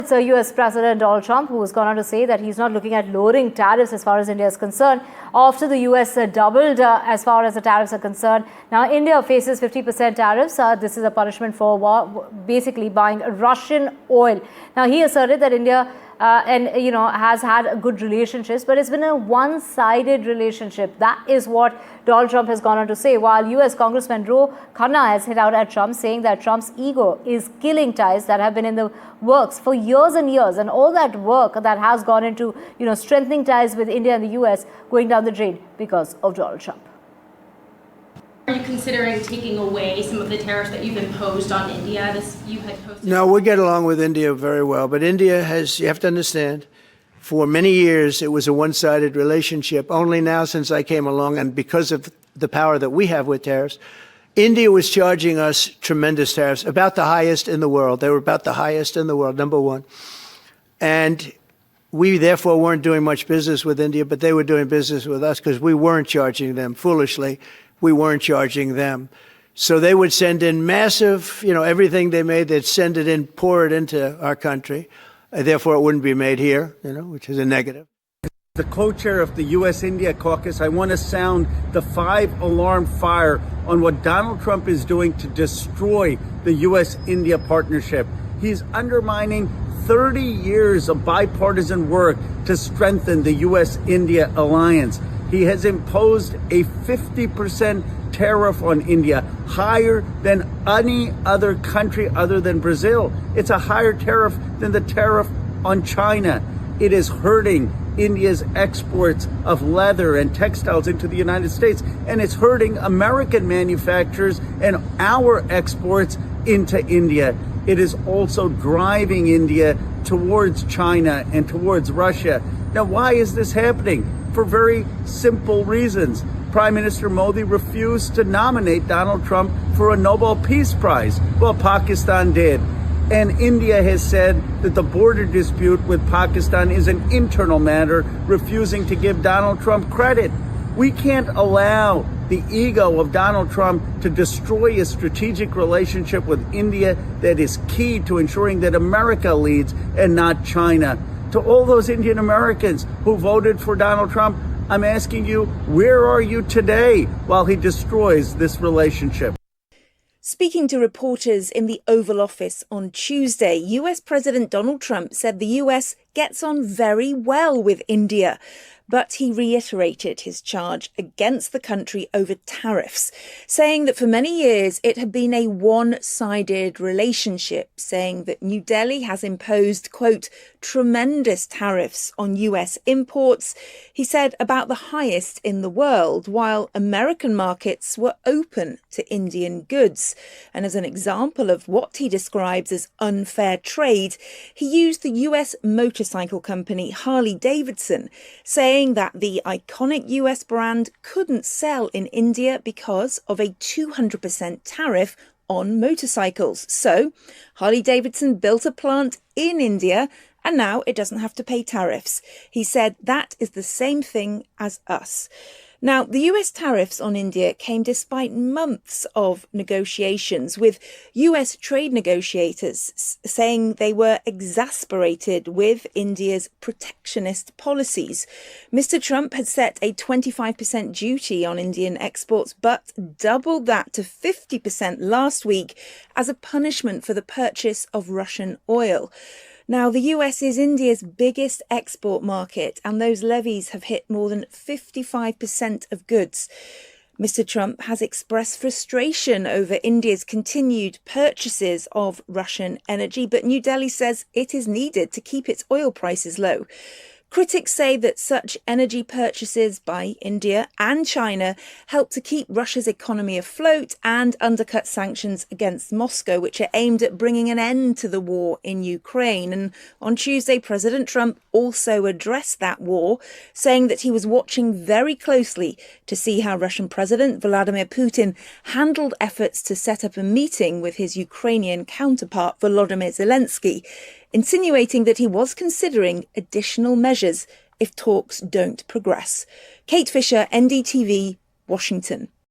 It's US President Donald Trump who has gone on to say that he's not looking at lowering tariffs as far as India is concerned after the US doubled as far as the tariffs are concerned. Now, India faces 50% tariffs. This is a punishment for basically buying Russian oil. Now, he asserted that India has had good relationships, but it's been a one-sided relationship. That is what Donald Trump has gone on to say, while US Congressman Ro Khanna has hit out at Trump, saying that Trump's ego is killing ties that have been in the works for years and years, and all that work that has gone into strengthening ties with India and the US going down the drain because of Donald Trump. Are you considering taking away some of the tariffs that you've imposed on India? No, we get along with India very well. But India you have to understand, for many years, it was a one-sided relationship. Only now, since I came along, and because of the power that we have with tariffs, India was charging us tremendous tariffs, about the highest in the world. They were about the highest in the world, number one. And we, therefore, weren't doing much business with India, but they were doing business with us because we weren't charging them foolishly. We weren't charging them. So they would send in massive, everything they made, they'd send it in, pour it into our country. Therefore, it wouldn't be made here, which is a negative. The co-chair of the US-India caucus, I want to sound the 5-alarm fire on what Donald Trump is doing to destroy the US-India partnership. He's undermining 30 years of bipartisan work to strengthen the US-India alliance. He has imposed a 50% tariff on India, higher than any other country other than Brazil. It's a higher tariff than the tariff on China. It is hurting India's exports of leather and textiles into the United States, and it's hurting American manufacturers and our exports into India. It is also driving India towards China and towards Russia. Now, why is this happening? For very simple reasons. Prime Minister Modi refused to nominate Donald Trump for a Nobel Peace Prize. Well, Pakistan did. And India has said that the border dispute with Pakistan is an internal matter, refusing to give Donald Trump credit. We can't allow the ego of Donald Trump to destroy a strategic relationship with India that is key to ensuring that America leads and not China. To all those Indian Americans who voted for Donald Trump, I'm asking you, where are you today while he destroys this relationship? Speaking to reporters in the Oval Office on Tuesday, US President Donald Trump said the US gets on very well with India. But he reiterated his charge against the country over tariffs, saying that for many years it had been a one-sided relationship, saying that New Delhi has imposed, quote, tremendous tariffs on US imports, he said about the highest in the world, while American markets were open to Indian goods. And as an example of what he describes as unfair trade, he used the US motorcycle company Harley-Davidson, saying that the iconic US brand couldn't sell in India because of a 200% tariff on motorcycles. So Harley-Davidson built a plant in India and now it doesn't have to pay tariffs. He said that is the same thing as us. Now, the US tariffs on India came despite months of negotiations, with US trade negotiators saying they were exasperated with India's protectionist policies. Mr. Trump had set a 25% duty on Indian exports, but doubled that to 50% last week as a punishment for the purchase of Russian oil. Now, the US is India's biggest export market, and those levies have hit more than 55% of goods. Mr. Trump has expressed frustration over India's continued purchases of Russian energy, but New Delhi says it is needed to keep its oil prices low. Critics say that such energy purchases by India and China help to keep Russia's economy afloat and undercut sanctions against Moscow, which are aimed at bringing an end to the war in Ukraine. And on Tuesday, President Trump also addressed that war, saying that he was watching very closely to see how Russian President Vladimir Putin handled efforts to set up a meeting with his Ukrainian counterpart Volodymyr Zelensky, insinuating that he was considering additional measures if talks don't progress. Kate Fisher, NDTV, Washington.